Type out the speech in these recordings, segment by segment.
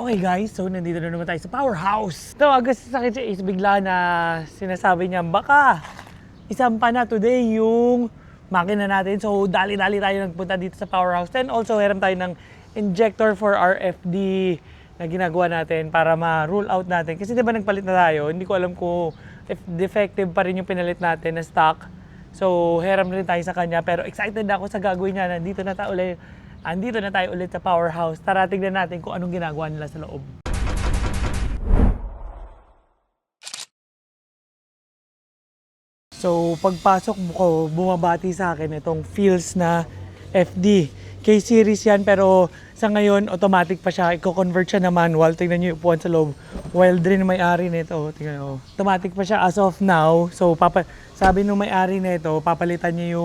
Okay guys, so nandito na naman tayo sa Powerhouse. Tawagan sa sakit si Ace bigla na sinasabi niya baka isampa na today yung makina natin. So dali-dali tayo nagpunta dito sa Powerhouse. And also hiram tayo ng injector for RFD na ginagawa natin para ma-rule out natin. Kasi diba nagpalit na tayo, hindi ko alam kung if defective pa rin yung pinalit natin na stock. So hiram rin tayo sa kanya pero excited ako sa gagawin niya. Andito na tayo ulit sa Powerhouse. Tara, tignan natin kung anong ginagawa nila sa loob. So, pagpasok ko, bumabati sa akin itong Feels na FD. K-series yan, pero sa ngayon, automatic pa siya. I-convert siya na manual. Tignan nyo yung upuan sa loob. Wild rin may-ari nito. Tignan nyo. Automatic pa siya as of now. So, sabi nung may-ari nito, papalitan niya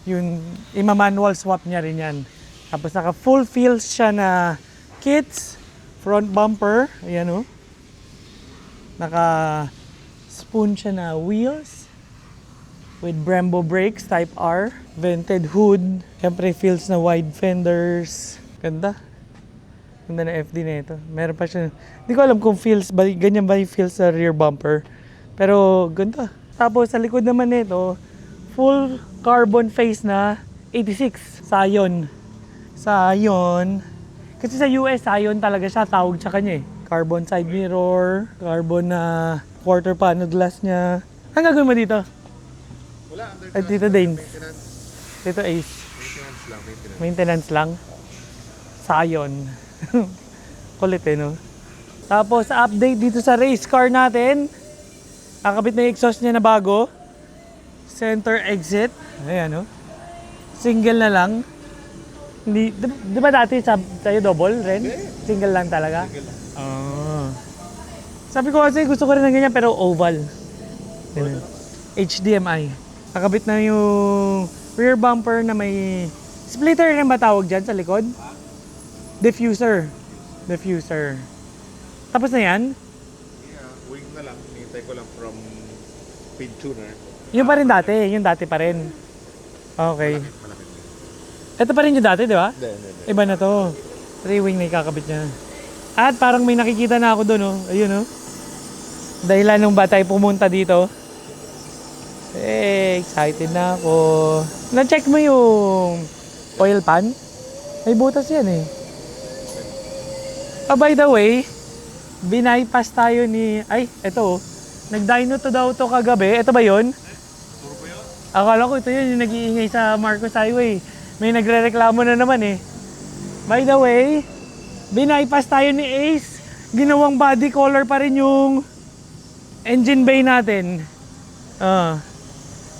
yung ima-manual swap niya rin yan. Tapos naka full Feels siya na kits, front bumper, ayan o. Naka spoon siya na wheels with Brembo brakes type R, vented hood, syempre Feels na wide fenders. Ganda. Ganda na FD na ito. Meron pa siya. Hindi ko alam kung Feels, ganyan ba yung Feels sa rear bumper. Pero ganda. Tapos sa likod naman nito, full carbon face na 86 Scion. Scion. Kasi sa US, Scion talaga siya. Tawag sa kanya eh. Carbon side mirror, carbon na quarter panel glass niya. Ang gagawin mo dito? Wala, At dito Dane. maintenance. Dito Ace. Maintenance lang, maintenance. Maintenance lang. Scion. Kulit eh, no? Tapos, update dito sa race car natin. Kakabit na yung exhaust niya na bago. Center exit. Ayan, no? Single na lang. Hindi, di ba dati sa'yo double rin? Single lang talaga? Single lang. Oh. Sabi ko kasi gusto ko rin ng ganyan pero oval. Ganun. HDMI. Nakabit na yung rear bumper na may splitter rin ba tawag dyan sa likod? Diffuser. Diffuser. Tapos na yan? Yeah, wing na lang. Hinihintay ko lang from speed tuner. Yung pa rin dati. Yung dati pa rin. Okay. Malapit. Ito pa rin yung dati, di ba? Hindi. Iba na to. 3-wing na ikakabit niya. At parang may nakikita na ako doon, oh. Ayun, oh. Dahilan nung ba tayo pumunta dito. Excited na ako. Na-check mo yung oil pan? May butas yan, eh. By the way, binaypass tayo ni... Ay, eto, oh. Nag-dyno to daw to kagabi. Ito ba yun? Puro ba yun? Akala ko ito yun, yung nag-iingay sa Marcos Highway. May nagre-reklamo na naman eh. By the way, binaypass tayo ni Ace. Ginawang body color pa rin yung engine bay natin.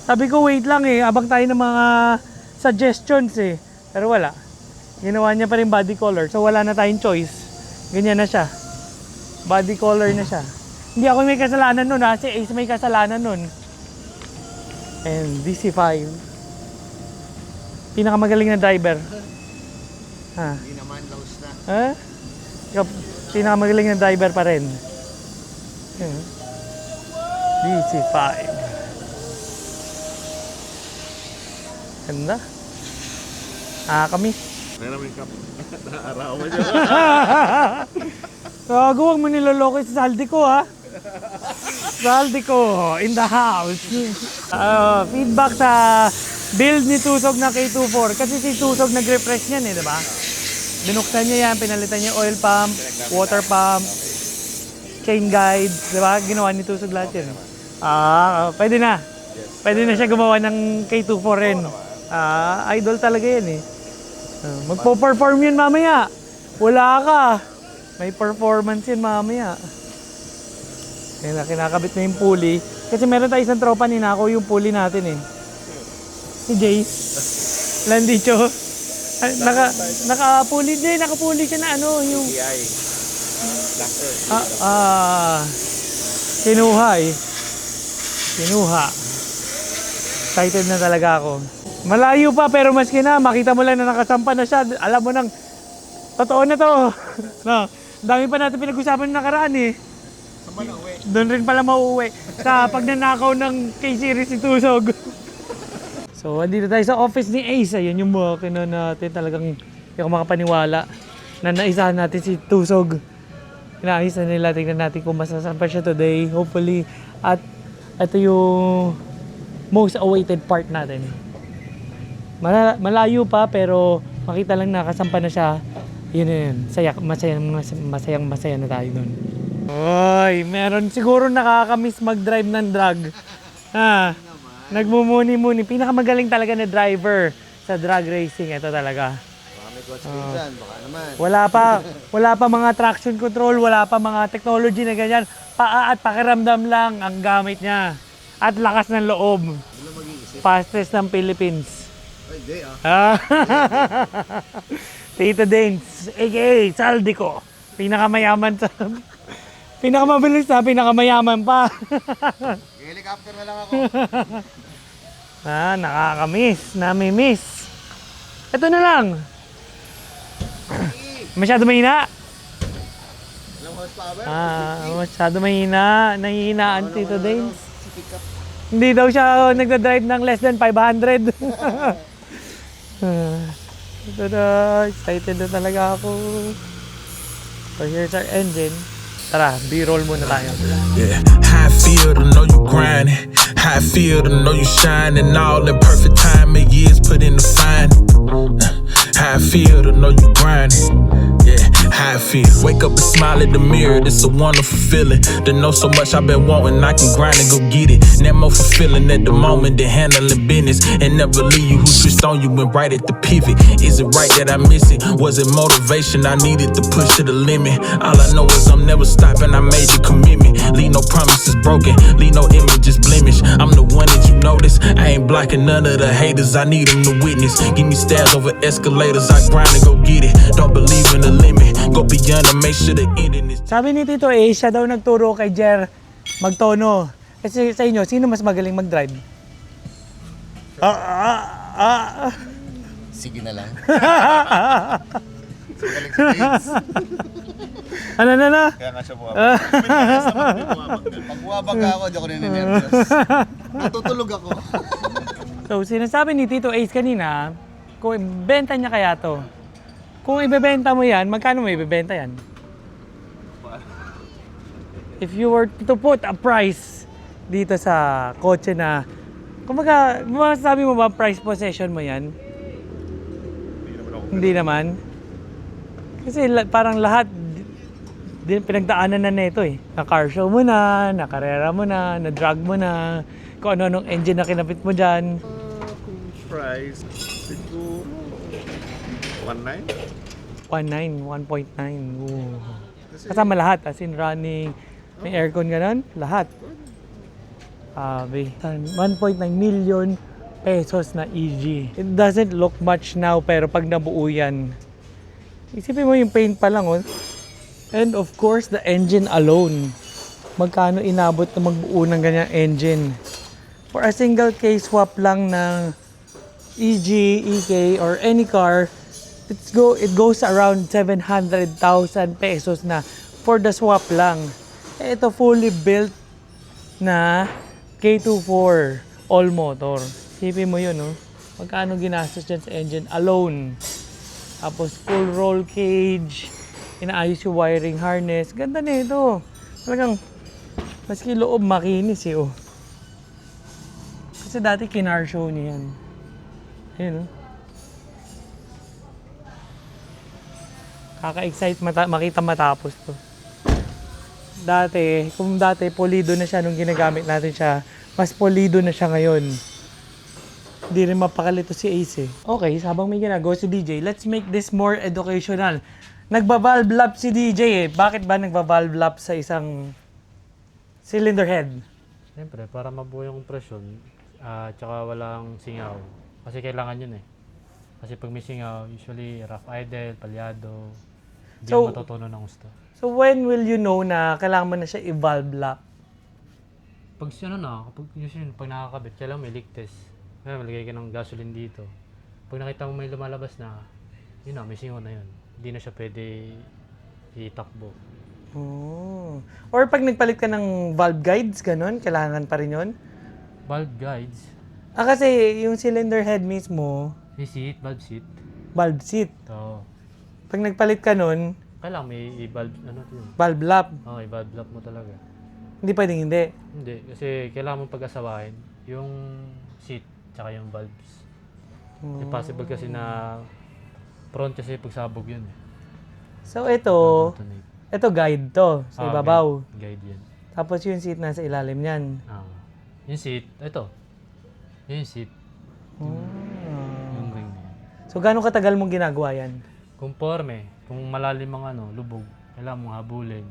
Sabi ko wait lang eh, abang tayo ng mga suggestions eh. Pero wala. Ginawa niya pa rin body color. So wala na tayong choice. Ganyan na siya. Body color na siya. Hindi ako may kasalanan nun ha. Si Ace may kasalanan nun. And DC5. Pinakamagaling na driver. Ha? Hindi naman, laos na. Ha? Ikaw, pinakamagaling na driver pa rin. DC5. Ganda. Kami. Meron mo yung cup. Naaraw mo dyan. Gago, huwag mo niloloko sa saldi ko ha. Saldi ko, in the house. Feedback sa build ni Tusog na K24. Kasi si Tusog nag-refresh niyan eh, di ba? Binuksan niya yan, pinalitan niya oil pump, water pump, chain guides, di ba? Ginawa ni Tusog lahat yun. Pwede na. Pwede na siya gumawa ng K24 rin. Idol talaga yan eh. Magpo-perform yun mamaya. Wala ka. May performance yun mamaya. Kaya kinakabit na yung pulley. Kasi meron tayo isang tropa, ninako yung pulley natin eh. Si Jace. Landicho. Naka-pulley din. Naka-pulley siya na ano. Yung... DI. Blaster. Kinuha eh. Kinuha. Excited na talaga ako. Malayo pa pero maski na, makita mo lang na nakasampa na siya. Alam mo nang, totoo na to. No, dami pa natin pinag-usapan ng nakaraan eh. Saan ba na uwi? Doon rin pala mauuwi. Sa pagnanakaw ng K-series ni Tusog. So, andito tayo sa office ni Ace. Ayan yung makina natin. Talagang hindi ako makapaniwala. na naisahan natin si Tusog. Inaayos na nila. Tingnan natin kung masasan pa siya today. Hopefully. At ito yung most awaited part natin. Malayo pa pero makita lang nakasampa na siya. Yun. Masayang na tayo dun. Oy, meron siguro nakakamiss mag-drive ng drag. Ha? Nagmumuni-muni. Pinakamagaling talaga na driver sa drag racing. Ito talaga. Baka may coach dyan, baka naman. Wala pa mga traction control, wala pa mga technology na ganyan. Paa at pakiramdam lang ang gamit niya. At lakas ng loob. Ano mag-iisip? Fastest ng Philippines. Ay, di ah. Tito Danes, a.k.a. Saldico. Pinakamamayaman pa. Helicopter na lang ako. Nakakamiss, nami-miss. Ito na lang. Masyado mahina. Ilang horsepower? Masyado mahina. Nahihinaan Tito Danes. Hindi daw siya nagda-drive ng less than 500. Ito na, excited na talaga ako. So here's our engine. Tara, B-roll muna tayo. Yeah, how I feel to know you grinding. How I feel to know you shining. All in perfect time, and years put in the fine. How I feel to know you grinding. Yeah, how I feel. Wake up and smile at the mirror. It's a wonderful feeling to know so much I've been wanting. I can grind and go get it. Never more fulfilling at the moment than handling business. And never leave you who switched on you went right at the pivot. Is it right that I miss it? Was it motivation I needed to push to the limit? All I know is I'm never stopping. I made the commitment. Leave no promises broken. Leave no images blemished. I'm the one that you notice. I ain't blocking none of the haters. I need them to witness. Give me stairs over escalators. I grind and go get it. Don't believe in the limit. Go beyond and make sure the ending is. Sabi ni Tito siya daw nagturo kay Jer magtono. Kasi sa inyo, sino mas magaling mag-drive? Sige na lang. Ano na? Kaya nga siya bumabag. Pag buwabag ako, di ako nininervous. Natutulog ako. So, sinasabi ni Tito Ace kanina, kung ibenta niya kaya to, kung ibebenta mo yan, magkano mo ibebenta yan? If you were to put a price dito sa kotse na, kumbaga, masasabi mo ba price possession mo yan? Hindi naman. Kasi parang lahat pinagdaanan na nito eh. Na-car show mo na, na-karera mo na, na-drag mo na, kung ano-anong engine na kinapit mo dyan. Kung price, siguro 1.9? 1.9. Ooh. Kasama lahat, as in running, may aircon ganon, lahat. 1.9 million pesos na EG. It doesn't look much now, pero pag nabuo yan, isipin mo yung paint pa lang, oh. And of course, the engine alone. Magkano inabot na magbuo ng ganyang engine? For a single case swap lang ng EG, EK, or any car, it goes around 700,000 pesos na for the swap lang. Ito fully built na K24 all motor. Isipin mo yun, no? Magkano ginastos dyan sa engine alone. Tapos full roll cage, inaayos yung wiring harness. Ganda na ito. Talagang, maski loob makinis eh, oh. Kasi dati kinar show niya yan. Ayun, oh. Kaka-excite makita matapos to. Kung dati polido na siya nung ginagamit natin siya, mas polido na siya ngayon. Hindi rin mapakalito si Ace eh. Okay, habang may ginagawa si DJ, let's make this more educational. Nagba-valve lap si DJ eh. Bakit ba nagba-valve lap sa isang cylinder head? Siyempre, para mabuo yung presyon, tsaka walang singaw. Kasi kailangan yun eh. Kasi pag may singaw, usually rough idle, palyado, hindi So- matutunan ng gusto. So when will you know na kailangan mo na siya i-valve lap? Pag usually, pag nakakabit, kailangan may leak test. Ngayon, malagay ka ng gasoline dito. Pag nakita mo may lumalabas na, yun na, may singaw na yun. Hindi na siya pwede itakbo. Oh. Or pag nagpalit ka ng valve guides, ganun, kailangan pa rin yun? Valve guides, Kasi yung cylinder head mismo, may seat, valve seat. valve seat. So, Pag nagpalit ka nun, Kailangan may i-valve, ano to yun? valve lap. Oo, i-valve lock mo talaga. Hindi pwedeng hindi. Hindi, kasi kailangan mong pag-asawahin yung seat tsaka yung valves. Impossible kasi na prone kasi pagsabog yun eh. So ito, Detonate. ito guide to sa ibabaw. Guide yan. Tapos yung seat nasa ilalim niyan. Yung seat, ito. Yung seat, yung ring na yan. So gaano katagal mong ginagawa yan? Conforme, kung malalim ang lubog, kailangan mong habulin.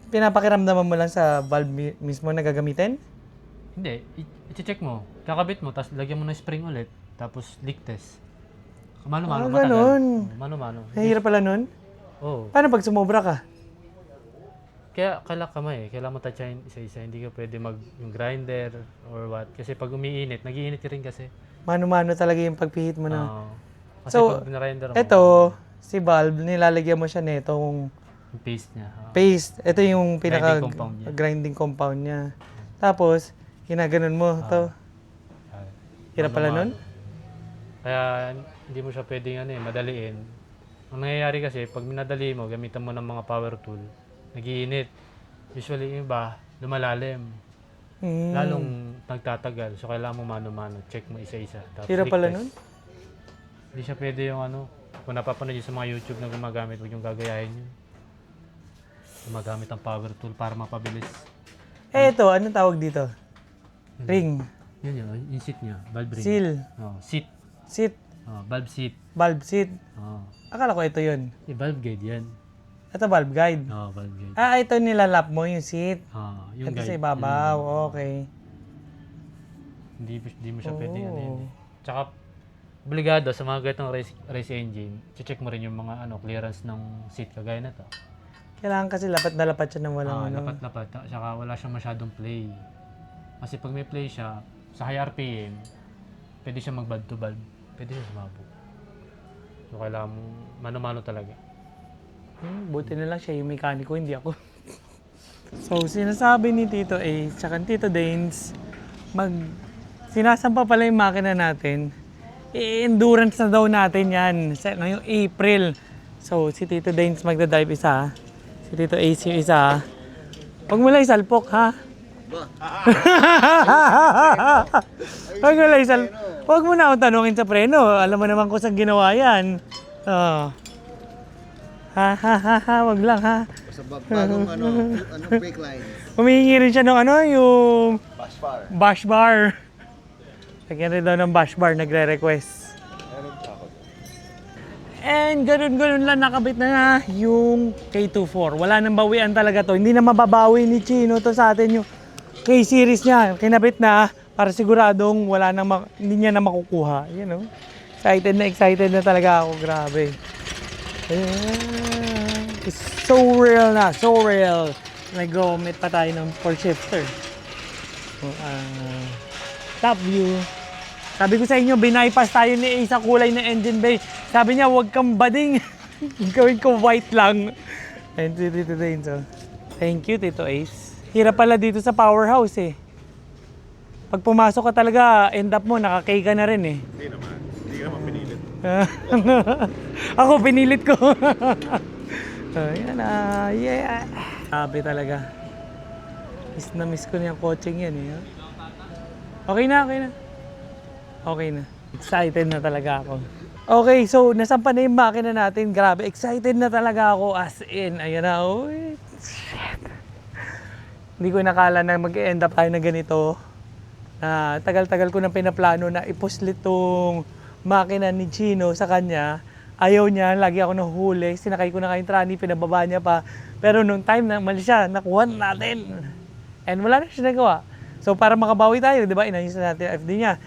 Pinapakiramdaman mo lang sa valve mismo na gagamitin? Hindi, i-check mo. Kakabit mo, tapos lagyan mo ng spring ulit, tapos leak test. Mano-mano, matagal. Ganun. Mano-mano. Mahirap pala nun? Oo. Paano pag sumobra ka? Kaya kailangan mo tatsahin isa-isa. Hindi ka pwede yung grinder or what. Kasi pag umiinit, nag-iinit rin kasi. Mano-mano talaga yung pagpihit mo na. Oo. Kasi So, pag grinder mo, ito, si valve, nilalagyan mo siya netong yung paste niya. paste. Ito yung pinaka Grinding compound niya. grinding compound niya. Tapos, ginaganon mo to. Hirap pala nun? Kaya hindi mo siya pwedeng madaliin. Ang nangyayari kasi, pag minadali mo, gamitan mo ng mga power tool, nag-iinit. Usually yung iba, lumalalim. Lalong nagtatagal. So kailangan mo mano-mano. Check mo isa-isa. Tapos Hirap leak pala test. nun? Hindi siya pwede yung kung napapanood yun sa mga YouTube na gumagamit, huwag yung gagayahin yun. Gumagamit ang power tool para mapabilis. Ito, anong tawag dito? Ring. Yun yun, yung seat niya, valve ring. Seal. Seat. Seat. Valve seat. Valve seat. Oh. Akala ko ito yun. Valve guide yan. Ito valve guide. Valve guide. Ito nilalap mo yung seat. Yung Ito guide. sa ibabaw. Okay. Hindi mo siya pwedeng yun. Tsaka, obligado sa mga ganitong race engine, check mo rin yung mga clearance ng seat kagaya na to. Kailangan kasi lapat na lapat siya ng walang Lapat-lapat. Tsaka wala siyang masyadong play. Kasi pag may play siya, sa high RPM, pwede siya mag-valve to valve. Pwede siya sumabog. So, kailangan mo mano-mano talaga. Buti na lang siya yung mekaniko, hindi ako. So, sinasabi ni Tito Ace, tsaka ni Tito Danes, sinasampa pala yung makina natin. I-endurance na daw natin yan ngayong April. So, si Tito Danes magdadrive isa. Si Tito Ace yung isa. Huwag mo lang isalpok, ha? Huwag mo na akong tanungin sa preno. Alam mo naman kung saan ginawa yan. Wag lang, ha? Sa bagong brake lines. Humihingi rin siya ng yung Bash bar. bash bar. Lagyan rin daw ng bash bar, nagre-request. And ganun-ganun lang nakabit na yung K24. Wala nang bawian talaga to. Hindi na mababawi ni Chino to sa atin yung K-series niya. Kinabit na para siguradong hindi niya na makukuha. You know? Excited na talaga ako. Grabe. It's so real na. So real. Nag-gomit pa tayo ng 4-shifter. Top view. Sabi ko sa inyo, binaypass tayo ni Ace sa kulay na engine bay. Sabi niya, huwag kang bading. Gawin ko white lang. And Tito Danes, thank you, Tito Ace. Hirap pala dito sa powerhouse eh. Pag pumasok ka talaga, end up mo, nakakay ka na rin eh. Hindi naman. Hindi ka naman pinilit. Ako, pinilit ko. Yan yeah. Sabi talaga. Miss ko na yung coaching yan eh. Okay na. Okay na. Excited na talaga ako. Okay, so nasampa na yung makina natin. Grabe, excited na talaga ako as in. Ayan na, shit. Hindi ko nakala na mag-end up tayo na ganito. Tagal-tagal ko nang pinaplano na ipuslit tong makina ni Chino sa kanya. Ayaw niya, lagi ako nahuhuli. Sinakay ko na kayong trani, pinababa niya pa. Pero nung time na mali siya, nakuha natin. And wala na siya nagawa. So para makabawi tayo, di ba, inayos na natin FD niya.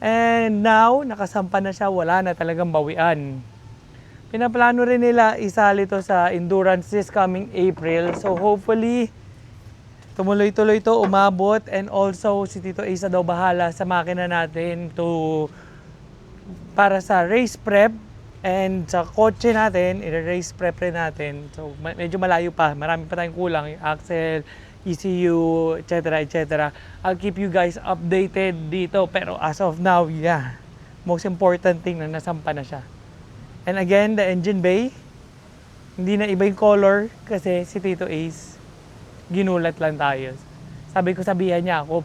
And now, nakasampa na siya, wala na talagang bawian. Pinaplano rin nila isali to sa endurance this coming April. So hopefully, tumuloy-tuloy to, umabot. And also, si Tito Ace daw bahala sa makina natin para sa race prep. And sa kotse natin, i-race prep rin natin. So medyo malayo pa, marami pa tayong kulang. Yung axle, ECU, etc. I'll keep you guys updated dito. Pero as of now, yeah. Most important thing na nasampa na siya. And again, the engine bay, hindi na iba yung color kasi si Tito Ace, ginulat lang tayo. Sabihan niya ako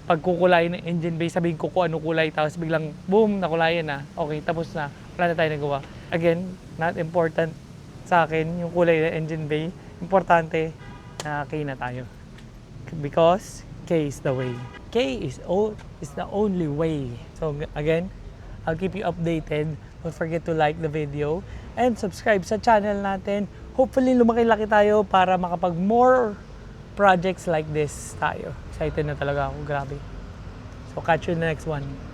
pag kukulayin ng engine bay, sabihin ko kung ano kulay, tapos biglang boom, nakulayan na. Okay, tapos na. Wala na tayo nagawa. Again, not important sa akin yung kulay ng engine bay. Importante na K na tayo. Because K is the way. K is the only way. So again, I'll keep you updated. Don't forget to like the video and subscribe sa channel natin. Hopefully lumaki-laki tayo para makapag more projects like this tayo. Excited na talaga ako, grabe. So catch you in the next one.